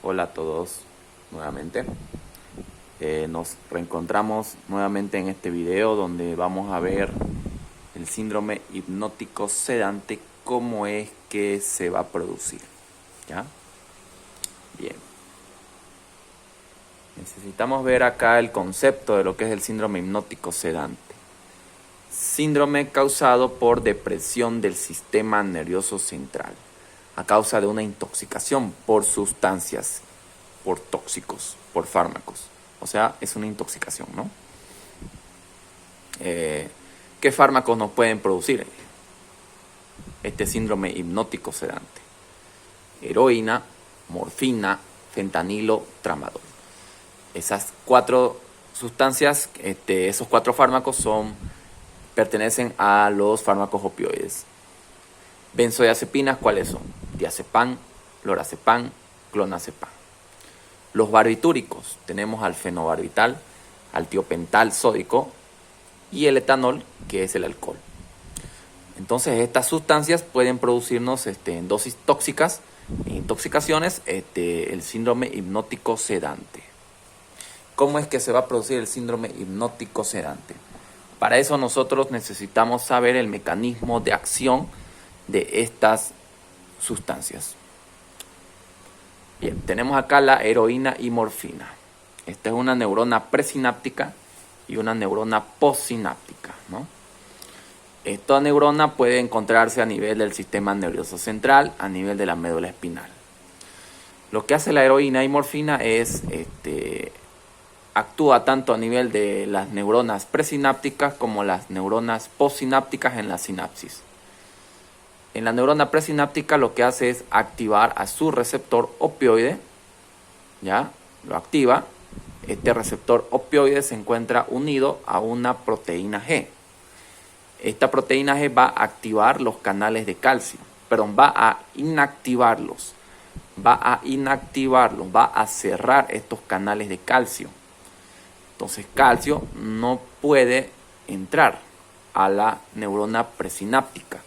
Hola a todos nuevamente. Nos reencontramos nuevamente en este video donde vamos a ver el síndrome hipnótico sedante, cómo es que se va a producir. ¿Ya? Bien. Necesitamos ver acá el concepto de lo que es el síndrome hipnótico sedante. Síndrome causado por depresión del sistema nervioso central a causa de una intoxicación por sustancias, por tóxicos, por fármacos. O sea, es una intoxicación, ¿no? ¿Qué fármacos nos pueden producir este síndrome hipnótico sedante? Heroína, morfina, fentanilo, tramadol. Esas cuatro sustancias, esos cuatro fármacos pertenecen a los fármacos opioides. Benzodiazepinas, ¿cuáles son? Diazepam, lorazepam, clonazepam. Los barbitúricos, tenemos al fenobarbital, al tiopental sódico y el etanol, que es el alcohol. Entonces estas sustancias pueden producirnos en dosis tóxicas, en intoxicaciones, el síndrome hipnótico sedante. ¿Cómo es que se va a producir el síndrome hipnótico sedante? Para eso nosotros necesitamos saber el mecanismo de acción de estas sustancias. Bien, tenemos acá la heroína y morfina. Esta es una neurona presináptica y una neurona postsináptica, ¿no? Esta neurona puede encontrarse a nivel del sistema nervioso central, a nivel de la médula espinal. Lo que hace la heroína y morfina es actúa tanto a nivel de las neuronas presinápticas como las neuronas postsinápticas en la sinapsis. En la neurona presináptica lo que hace es activar a su receptor opioide, ¿ya? Lo activa. Este receptor opioide se encuentra unido a una proteína G. Esta proteína G va a activar los canales de calcio, perdón, va a inactivarlos, va a cerrar estos canales de calcio. Entonces calcio no puede entrar a la neurona presináptica.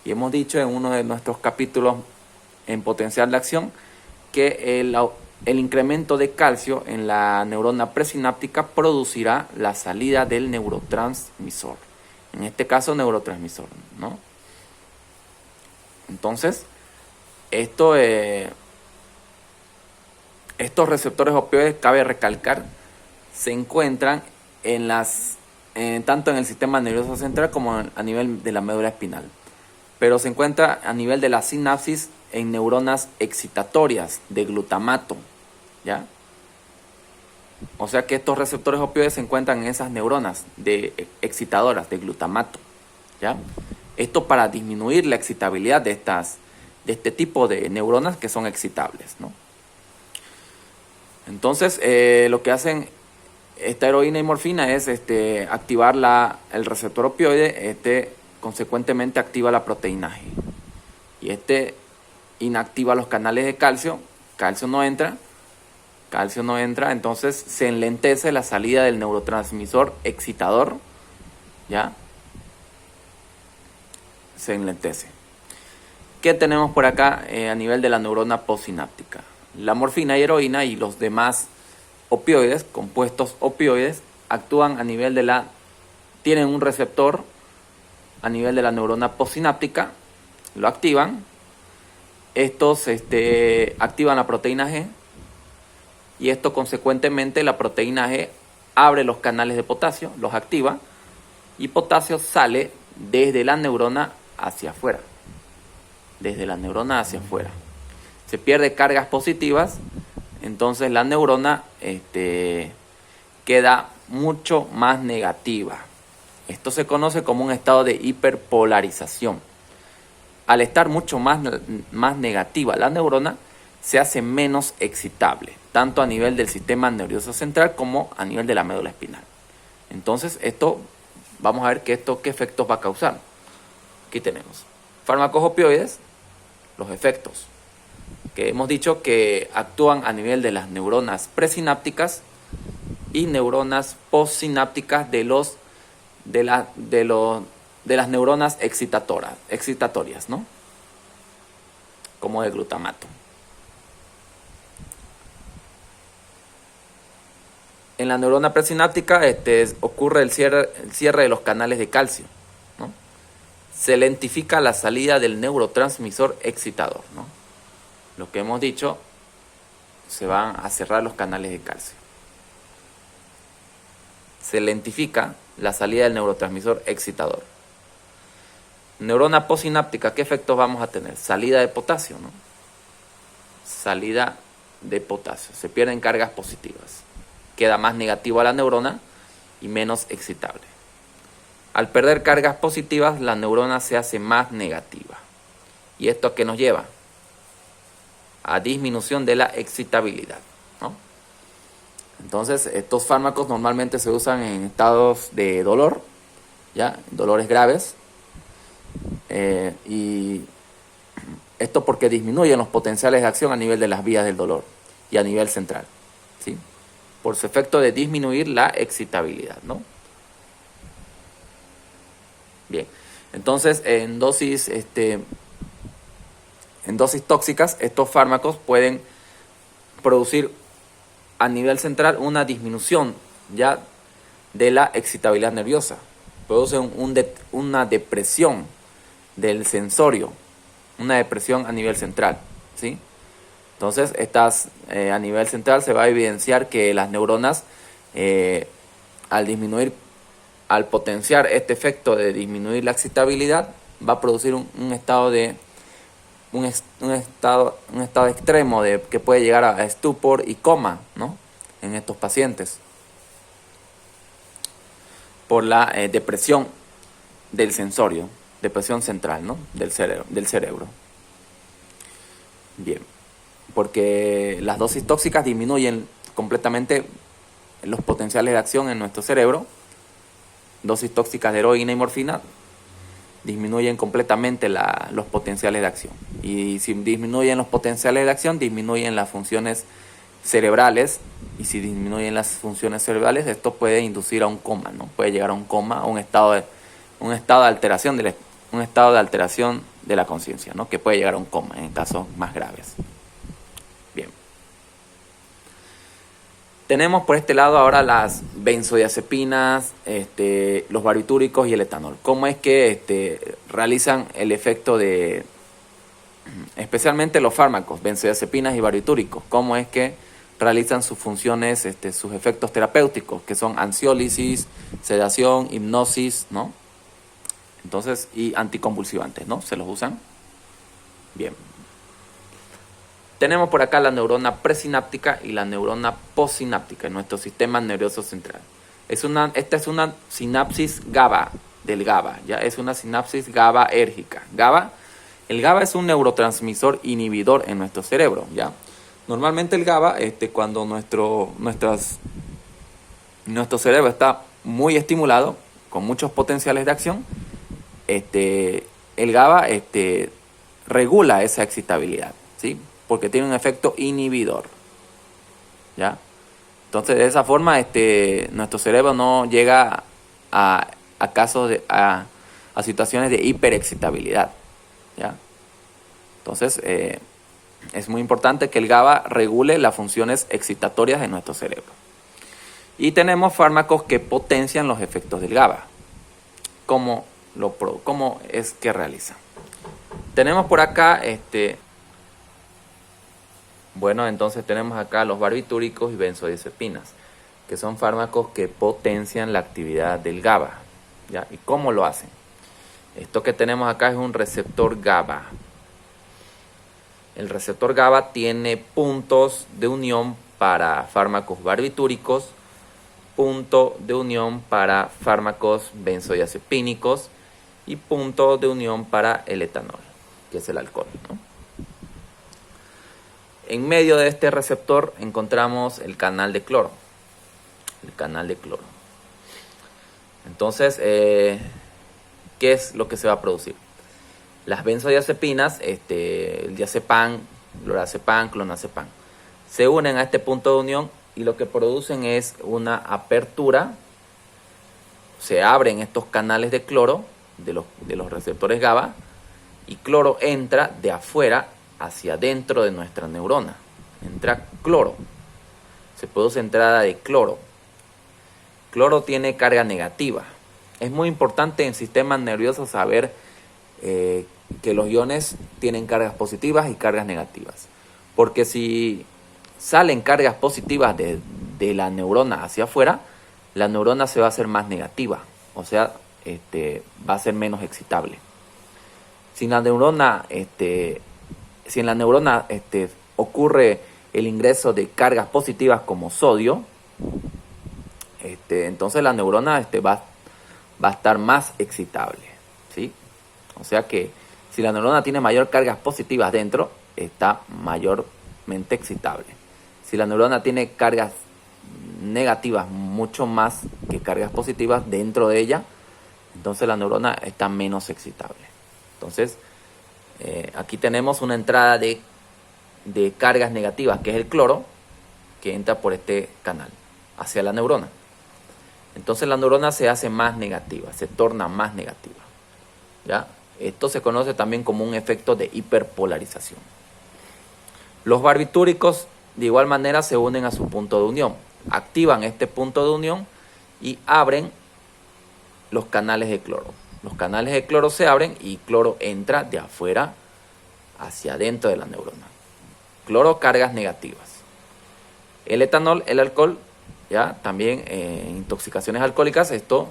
Y hemos dicho en uno de nuestros capítulos en potencial de acción que el incremento de calcio en la neurona presináptica producirá la salida del neurotransmisor. En este caso, neurotransmisor, ¿no? Entonces, estos receptores opioides, cabe recalcar, se encuentran tanto en el sistema nervioso central como a nivel de la médula espinal. Pero se encuentra a nivel de la sinapsis en neuronas excitatorias de glutamato, ¿ya? O sea que estos receptores opioides se encuentran en esas neuronas excitadoras de glutamato, ¿ya? Esto para disminuir la excitabilidad de este tipo de neuronas que son excitables, ¿no? Entonces, lo que hacen esta heroína y morfina es activar el receptor opioide, consecuentemente activa la proteína G. Y inactiva los canales de calcio, calcio no entra, entonces se enlentece la salida del neurotransmisor excitador, ¿ya? Se enlentece. ¿Qué tenemos por acá a nivel de la neurona postsináptica? La morfina y heroína y los demás opioides, compuestos opioides, actúan a nivel tienen un receptor a nivel de la neurona postsináptica, lo activan. Estos activan la proteína G y esto consecuentemente la proteína G abre los canales de potasio, los activa y potasio sale desde la neurona hacia afuera. Se pierde cargas positivas, entonces la neurona queda mucho más negativa. Esto se conoce como un estado de hiperpolarización. Al estar mucho más negativa la neurona, se hace menos excitable, tanto a nivel del sistema nervioso central como a nivel de la médula espinal. Entonces, vamos a ver qué efectos va a causar. Aquí tenemos fármacos opioides, los efectos que hemos dicho que actúan a nivel de las neuronas presinápticas y neuronas postsinápticas de las neuronas excitatorias, ¿no? Como de glutamato. en la neurona presináptica ocurre el cierre de los canales de calcio, ¿no? Se lentifica la salida del neurotransmisor excitador, ¿no? Lo que hemos dicho, se van a cerrar los canales de calcio. Se lentifica la salida del neurotransmisor excitador. Neurona postsináptica, ¿qué efectos vamos a tener? Salida de potasio, ¿no? Salida de potasio. Se pierden cargas positivas. Queda más negativa la neurona y menos excitable. Al perder cargas positivas, la neurona se hace más negativa. ¿Y esto a qué nos lleva? A disminución de la excitabilidad, ¿no? Entonces, estos fármacos normalmente se usan en estados de dolor, ¿ya? Dolores graves. Y esto porque disminuyen los potenciales de acción a nivel de las vías del dolor y a nivel central, ¿sí? Por su efecto de disminuir la excitabilidad, ¿no? Bien, entonces en dosis tóxicas, estos fármacos pueden producir a nivel central una disminución ya de la excitabilidad nerviosa. Producen una depresión del sensorio, una depresión a nivel central, ¿sí? Entonces, a nivel central se va a evidenciar que las neuronas, al potenciar este efecto de disminuir la excitabilidad, va a producir un estado extremo que puede llegar a estupor y coma, ¿no? En estos pacientes, por la depresión del sensorio, depresión central, ¿no? Del cerebro. Bien, porque las dosis tóxicas disminuyen completamente los potenciales de acción en nuestro cerebro. Dosis tóxicas de heroína y morfina disminuyen completamente los potenciales de acción. Y si disminuyen los potenciales de acción, disminuyen las funciones cerebrales. Y si disminuyen las funciones cerebrales, esto puede inducir a un coma, ¿no? Puede llegar a un coma, a un estado de alteración de la conciencia, ¿no? Que puede llegar a un coma en casos más graves. Bien. Tenemos por este lado ahora las benzodiazepinas, los barbitúricos y el etanol. ¿Cómo es que realizan el efecto especialmente los fármacos, benzodiazepinas y barbitúricos? ¿Cómo es que realizan sus funciones, sus efectos terapéuticos, que son ansiólisis, sedación, hipnosis, ¿no? Entonces, y anticonvulsivantes, ¿no? Se los usan. Bien. Tenemos por acá la neurona presináptica y la neurona postsináptica en nuestro sistema nervioso central. Esta es una sinapsis GABA, del GABA, ¿ya? Es una sinapsis GABAérgica. El GABA es un neurotransmisor inhibidor en nuestro cerebro, ¿ya? Normalmente el GABA, cuando nuestro cerebro está muy estimulado, con muchos potenciales de acción, el GABA regula esa excitabilidad, ¿sí? Porque tiene un efecto inhibidor, ¿ya? Entonces, de esa forma, nuestro cerebro no llega a situaciones de hiperexcitabilidad, ¿ya? Entonces, es muy importante que el GABA regule las funciones excitatorias de nuestro cerebro. Y tenemos fármacos que potencian los efectos del GABA. ¿Cómo es que realizan? Tenemos por acá, entonces tenemos acá los barbitúricos y benzodiazepinas, que son fármacos que potencian la actividad del GABA, ¿ya? ¿Y cómo lo hacen? Esto que tenemos acá es un receptor GABA. El receptor GABA tiene puntos de unión para fármacos barbitúricos, punto de unión para fármacos benzodiazepínicos y punto de unión para el etanol, que es el alcohol, ¿no? En medio de este receptor encontramos el canal de cloro. Entonces, ¿qué es lo que se va a producir? Las benzodiazepinas, el diazepam, lorazepam, clonazepam, se unen a este punto de unión y lo que producen es una apertura. Se abren estos canales de cloro de los receptores GABA y cloro entra de afuera hacia adentro de nuestra neurona. Entra cloro. Se produce entrada de cloro Cloro tiene carga negativa. Es muy importante en sistemas nerviosos saber que los iones tienen cargas positivas y cargas negativas. Porque si salen cargas positivas de la neurona hacia afuera, la neurona se va a hacer más negativa. O sea, va a ser menos excitable. Si en la neurona, ocurre el ingreso de cargas positivas como sodio, entonces la neurona va a estar más excitable, ¿sí? O sea que si la neurona tiene mayor cargas positivas dentro, está mayormente excitable. Si la neurona tiene cargas negativas mucho más que cargas positivas dentro de ella, entonces la neurona está menos excitable. Entonces, aquí tenemos una entrada de cargas negativas, que es el cloro, que entra por este canal hacia la neurona. Entonces la neurona se hace más negativa, se torna más negativa, ¿ya? Esto se conoce también como un efecto de hiperpolarización. Los barbitúricos de igual manera se unen a su punto de unión, activan este punto de unión y abren los canales de cloro. Los canales de cloro se abren y cloro entra de afuera hacia adentro de la neurona. Cloro, cargas negativas. El etanol, el alcohol, ya también en intoxicaciones alcohólicas, esto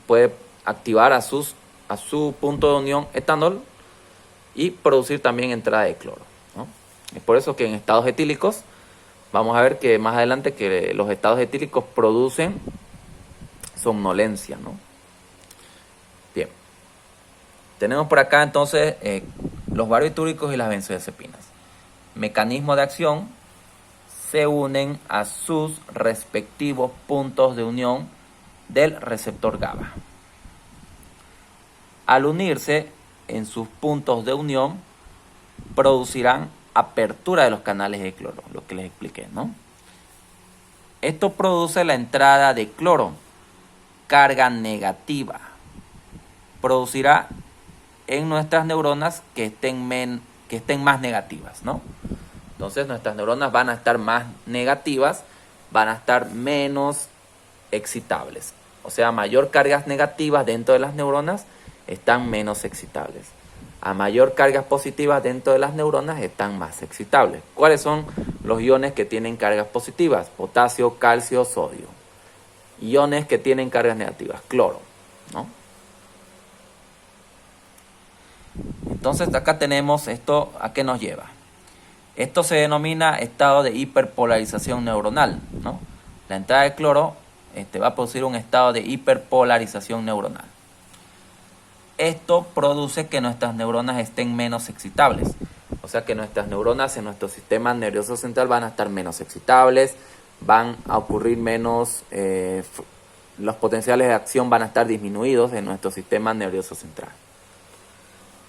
puede activar a su punto de unión etanol y producir también entrada de cloro, ¿no? Es por eso que en estados etílicos, vamos a ver que más adelante que los estados etílicos producen somnolencia, ¿no? Bien. Tenemos por acá entonces los barbitúricos y las benzodiazepinas. Mecanismo de acción: se unen a sus respectivos puntos de unión del receptor GABA. Al unirse en sus puntos de unión, producirán apertura de los canales de cloro, lo que les expliqué, ¿no? Esto produce la entrada de cloro, carga negativa. Producirá en nuestras neuronas que estén más negativas, ¿no? Entonces nuestras neuronas van a estar más negativas, van a estar menos excitables. O sea, mayor cargas negativas dentro de las neuronas están menos excitables. A mayor cargas positivas dentro de las neuronas están más excitables. ¿Cuáles son los iones que tienen cargas positivas? Potasio, calcio, sodio. Iones que tienen cargas negativas, cloro, ¿no? Entonces acá tenemos esto, ¿a qué nos lleva? Esto se denomina estado de hiperpolarización neuronal, ¿no? La entrada de cloro va a producir un estado de hiperpolarización neuronal. Esto produce que nuestras neuronas estén menos excitables. O sea que nuestras neuronas en nuestro sistema nervioso central van a estar menos excitables, van a ocurrir menos, los potenciales de acción van a estar disminuidos en nuestro sistema nervioso central.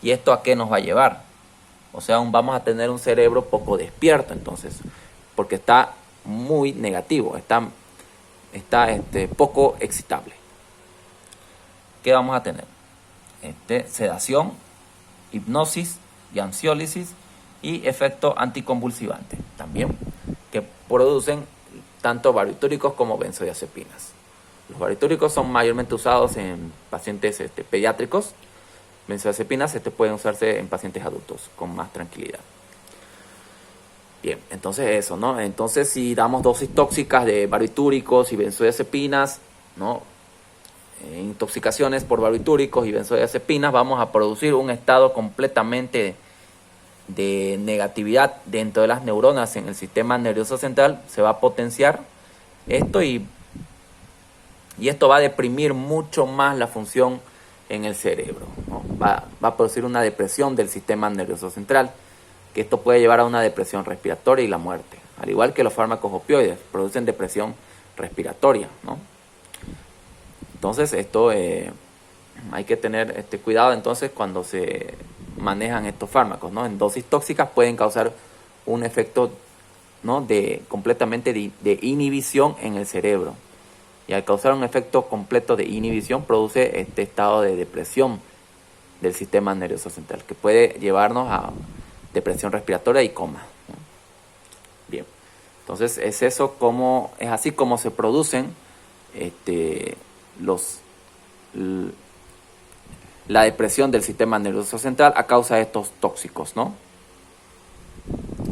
¿Y esto a qué nos va a llevar? O sea, vamos a tener un cerebro poco despierto entonces, porque está muy negativo, está poco excitable. ¿Qué vamos a tener? Sedación, hipnosis y ansiólisis y efecto anticonvulsivante también, que producen tanto barbitúricos como benzodiazepinas. Los barbitúricos son mayormente usados en pacientes pediátricos. Benzodiazepinas pueden usarse en pacientes adultos con más tranquilidad. Bien, entonces eso, ¿no? Entonces si damos dosis tóxicas de barbitúricos y benzodiazepinas, ¿no? Intoxicaciones por barbitúricos y benzodiazepinas, vamos a producir un estado completamente de negatividad dentro de las neuronas en el sistema nervioso central. Se va a potenciar esto y esto va a deprimir mucho más la función en el cerebro, ¿no? Va a producir una depresión del sistema nervioso central, que esto puede llevar a una depresión respiratoria y la muerte. Al igual que los fármacos opioides, producen depresión respiratoria, ¿no? Entonces esto hay que tener cuidado entonces cuando se manejan estos fármacos, ¿no? En dosis tóxicas pueden causar un efecto, ¿no? completamente de inhibición en el cerebro. Y al causar un efecto completo de inhibición produce este estado de depresión del sistema nervioso central, que puede llevarnos a depresión respiratoria y coma, ¿no? Bien, entonces es así como se producen la depresión del sistema nervioso central a causa de estos tóxicos, ¿no?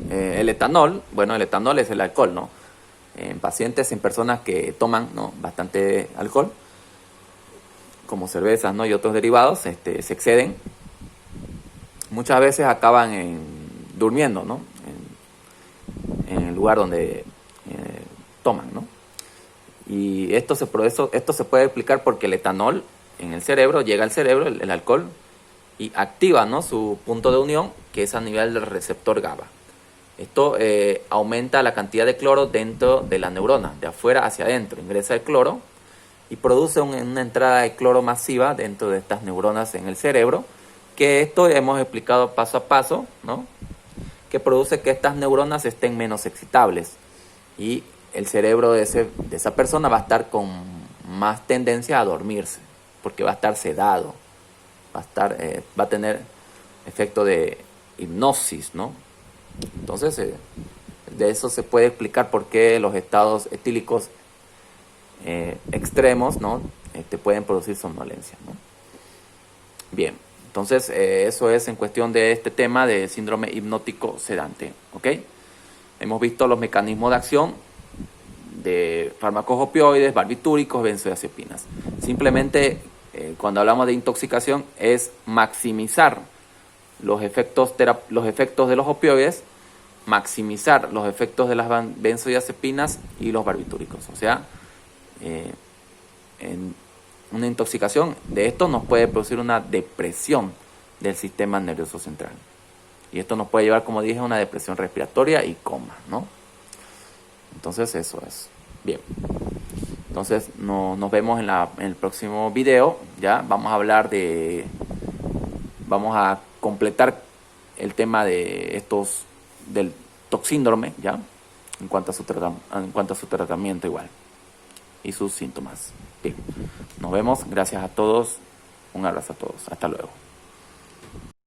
El etanol, bueno, el etanol es el alcohol, ¿no? En pacientes, en personas que toman, ¿no?, bastante alcohol, como cervezas, ¿no?, y otros derivados, se exceden, muchas veces acaban durmiendo, ¿no?, en el lugar donde toman, ¿no? Y esto se puede explicar porque el etanol en el cerebro, llega al cerebro, el alcohol, y activa, ¿no?, su punto de unión, que es a nivel del receptor GABA. Esto aumenta la cantidad de cloro dentro de la neurona, de afuera hacia adentro. Ingresa el cloro y produce una entrada de cloro masiva dentro de estas neuronas en el cerebro, que esto hemos explicado paso a paso, ¿no?, que produce que estas neuronas estén menos excitables y el cerebro de esa persona va a estar con más tendencia a dormirse, porque va a estar sedado, va a tener efecto de hipnosis, ¿no? Entonces, de eso se puede explicar por qué los estados etílicos extremos, ¿no?, pueden producir somnolencia, ¿no? Bien, entonces eso es en cuestión de este tema de síndrome hipnótico sedante, ¿ok? Hemos visto los mecanismos de acción de fármacos opioides, barbitúricos, benzodiazepinas. Simplemente cuando hablamos de intoxicación es maximizar los efectos de los opioides, maximizar los efectos de las benzodiazepinas y los barbitúricos. O sea, en una intoxicación de esto nos puede producir una depresión del sistema nervioso central. Y esto nos puede llevar, como dije, a una depresión respiratoria y coma, ¿no? Entonces eso es. Bien. Entonces nos vemos en el próximo video. Ya vamos a completar el tema de del toxíndrome, ya, en cuanto a su tratamiento igual y sus síntomas. Bien. Nos vemos. Gracias a todos. Un abrazo a todos. Hasta luego.